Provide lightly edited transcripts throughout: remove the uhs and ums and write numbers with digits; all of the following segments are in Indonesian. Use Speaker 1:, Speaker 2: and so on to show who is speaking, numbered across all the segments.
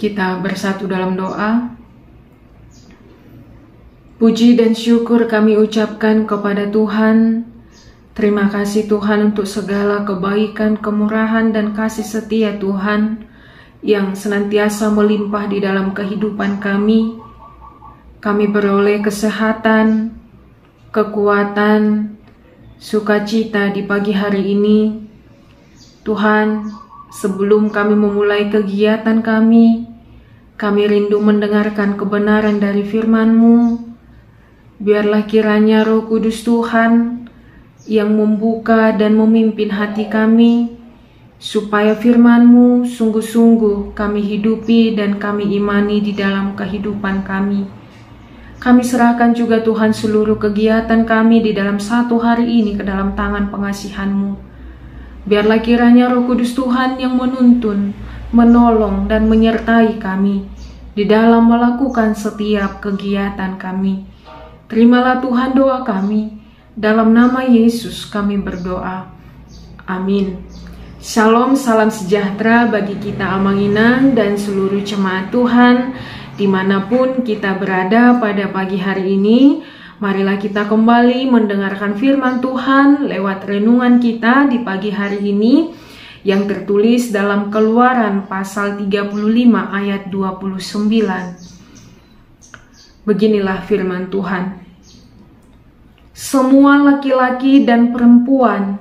Speaker 1: Kita bersatu dalam doa. Puji dan syukur kami ucapkan kepada Tuhan. Terima kasih Tuhan untuk segala kebaikan, kemurahan, dan kasih setia Tuhan yang senantiasa melimpah di dalam kehidupan kami. Kami beroleh kesehatan, kekuatan, sukacita di pagi hari ini. Tuhan, sebelum kami memulai kegiatan kami rindu mendengarkan kebenaran dari firman-Mu. Biarlah kiranya Roh Kudus Tuhan yang membuka dan memimpin hati kami, supaya firman-Mu sungguh-sungguh kami hidupi dan kami imani di dalam kehidupan kami. Kami serahkan juga Tuhan seluruh kegiatan kami di dalam satu hari ini ke dalam tangan pengasihan-Mu. Biarlah kiranya Roh Kudus Tuhan yang menuntun, menolong, dan menyertai kami di dalam melakukan setiap kegiatan kami. Terimalah Tuhan doa kami, dalam nama Yesus kami berdoa. Amin. Shalom, salam sejahtera bagi kita Amanginang dan seluruh jemaat Tuhan dimanapun kita berada pada pagi hari ini. Marilah kita kembali mendengarkan firman Tuhan lewat renungan kita di pagi hari ini yang tertulis dalam Keluaran pasal 35 ayat 29. Beginilah firman Tuhan. Semua laki-laki dan perempuan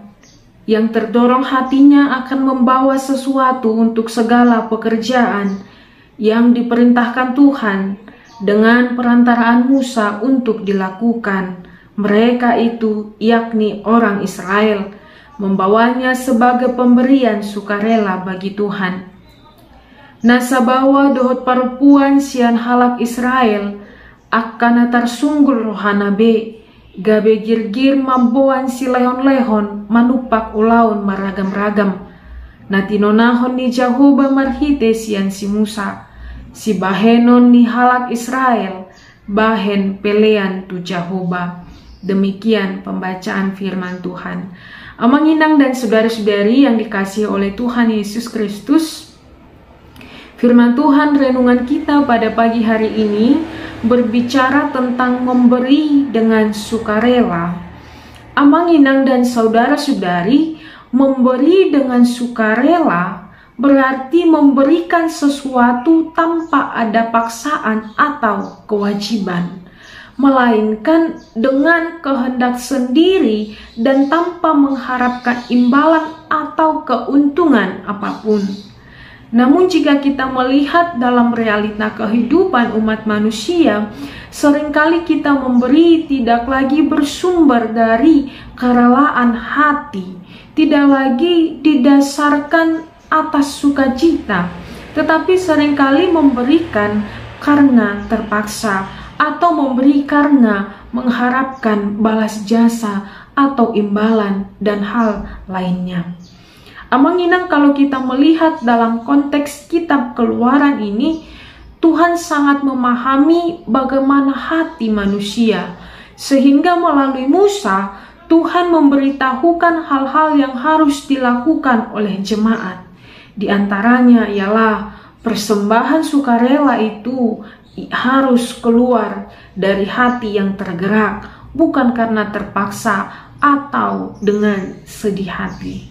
Speaker 1: yang terdorong hatinya akan membawa sesuatu untuk segala pekerjaan yang diperintahkan Tuhan dengan perantaraan Musa untuk dilakukan. Mereka itu, yakni orang Israel, membawanya sebagai pemberian sukarela bagi Tuhan. Nasabawa dohot perempuan sian halak Israel akan atar sunggul rohanabe, gabe girgir mamboan si lehon-lehon manupak ulaun maragam-ragam. Natinonahon ni Jahoba marhite sian si Musa, si bahenon ni halak Israel, bahen pelean tu Jahoba. Demikian pembacaan firman Tuhan. Amanginang dan saudara-saudari yang dikasihi oleh Tuhan Yesus Kristus, firman Tuhan renungan kita pada pagi hari ini berbicara tentang memberi dengan sukarela. Amanginang dan saudara-saudari, memberi dengan sukarela berarti memberikan sesuatu tanpa ada paksaan atau kewajiban, melainkan dengan kehendak sendiri dan tanpa mengharapkan imbalan atau keuntungan apapun. Namun jika kita melihat dalam realita kehidupan umat manusia, seringkali kita memberi tidak lagi bersumber dari kerelaan hati, tidak lagi didasarkan atas sukacita, tetapi seringkali memberikan karena terpaksa atau memberi karena mengharapkan balas jasa atau imbalan dan hal lainnya. Amanginang kalau kita melihat dalam konteks kitab Keluaran ini, Tuhan sangat memahami bagaimana hati manusia, sehingga melalui Musa, Tuhan memberitahukan hal-hal yang harus dilakukan oleh jemaat. Di antaranya ialah persembahan sukarela itu harus keluar dari hati yang tergerak, bukan karena terpaksa atau dengan sedih hati.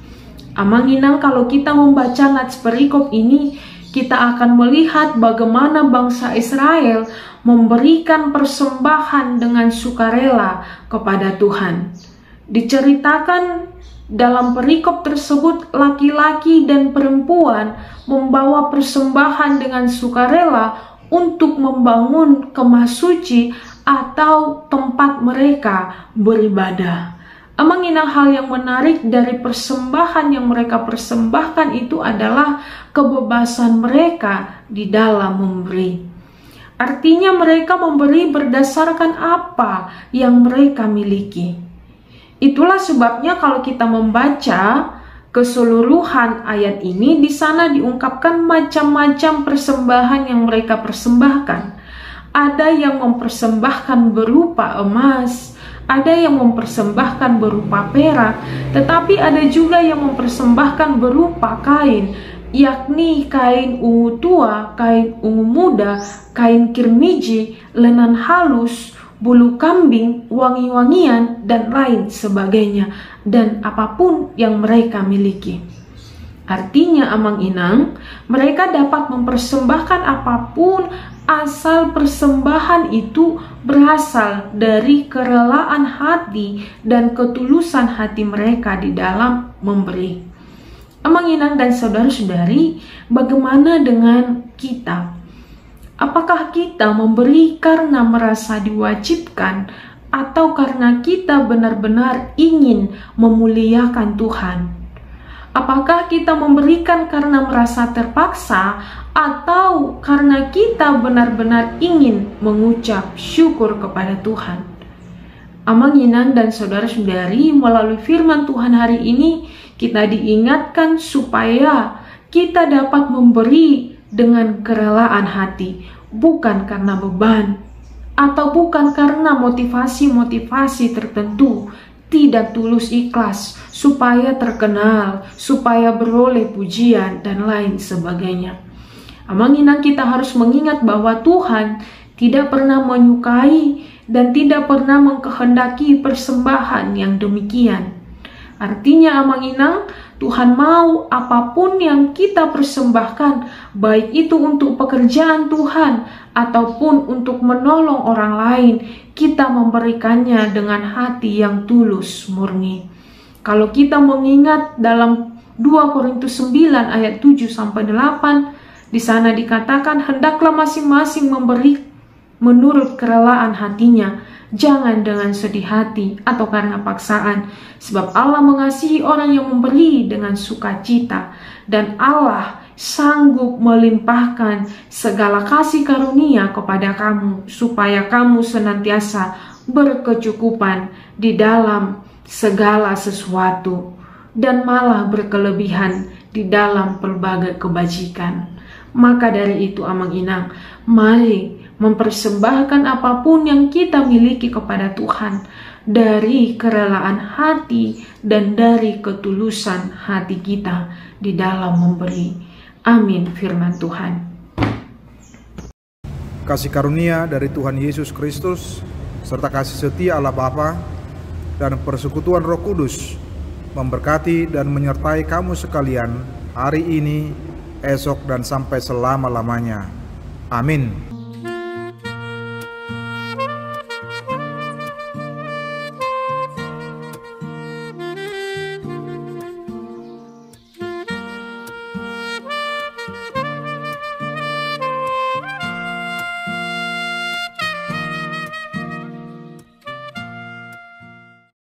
Speaker 1: Amanginang kalau kita membaca nats perikop ini, kita akan melihat bagaimana bangsa Israel memberikan persembahan dengan sukarela kepada Tuhan. Diceritakan dalam perikop tersebut, laki-laki dan perempuan membawa persembahan dengan sukarela untuk membangun kemah suci atau tempat mereka beribadah. Amanginang hal yang menarik dari persembahan yang mereka persembahkan itu adalah kebebasan mereka di dalam memberi. Artinya mereka memberi berdasarkan apa yang mereka miliki. Itulah sebabnya kalau kita membaca keseluruhan ayat ini, di sana diungkapkan macam-macam persembahan yang mereka persembahkan. Ada yang mempersembahkan berupa emas, ada yang mempersembahkan berupa perak, tetapi ada juga yang mempersembahkan berupa kain, yakni kain ungu tua, kain ungu muda, kain kirmiji, lenan halus, bulu kambing, wangi-wangian, dan lain sebagainya, dan apapun yang mereka miliki. Artinya amang-inang, mereka dapat mempersembahkan apapun asal persembahan itu berasal dari kerelaan hati dan ketulusan hati mereka di dalam memberi. Amang-inang dan saudara-saudari, bagaimana dengan kita? Apakah kita memberi karena merasa diwajibkan atau karena kita benar-benar ingin memuliakan Tuhan? Apakah kita memberikan karena merasa terpaksa atau karena kita benar-benar ingin mengucap syukur kepada Tuhan? Amang-inang dan saudara-saudari, melalui firman Tuhan hari ini kita diingatkan supaya kita dapat memberi dengan kerelaan hati, bukan karena beban atau bukan karena motivasi-motivasi tertentu, tidak tulus ikhlas supaya terkenal, supaya beroleh pujian dan lain sebagainya. Amang-inang, kita harus mengingat bahwa Tuhan tidak pernah menyukai dan tidak pernah mengkehendaki persembahan yang demikian. Artinya amang-inang, Tuhan mau apapun yang kita persembahkan, baik itu untuk pekerjaan Tuhan ataupun untuk menolong orang lain, kita memberikannya dengan hati yang tulus murni. Kalau kita mengingat dalam 2 Korintus 9 ayat 7-8, di sana dikatakan, hendaklah masing-masing memberi menurut kerelaan hatinya, jangan dengan sedih hati atau karena paksaan, sebab Allah mengasihi orang yang memberi dengan sukacita, dan Allah sanggup melimpahkan segala kasih karunia kepada kamu, supaya kamu senantiasa berkecukupan di dalam segala sesuatu, dan malah berkelebihan di dalam pelbagai kebajikan. Maka dari itu amang-inang, mari mempersembahkan apapun yang kita miliki kepada Tuhan dari kerelaan hati dan dari ketulusan hati kita di dalam memberi. Amin, firman Tuhan.
Speaker 2: Kasih karunia dari Tuhan Yesus Kristus serta kasih setia Allah Bapa dan persekutuan Roh Kudus memberkati dan menyertai kamu sekalian hari ini, esok, dan sampai selama-lamanya. Amin.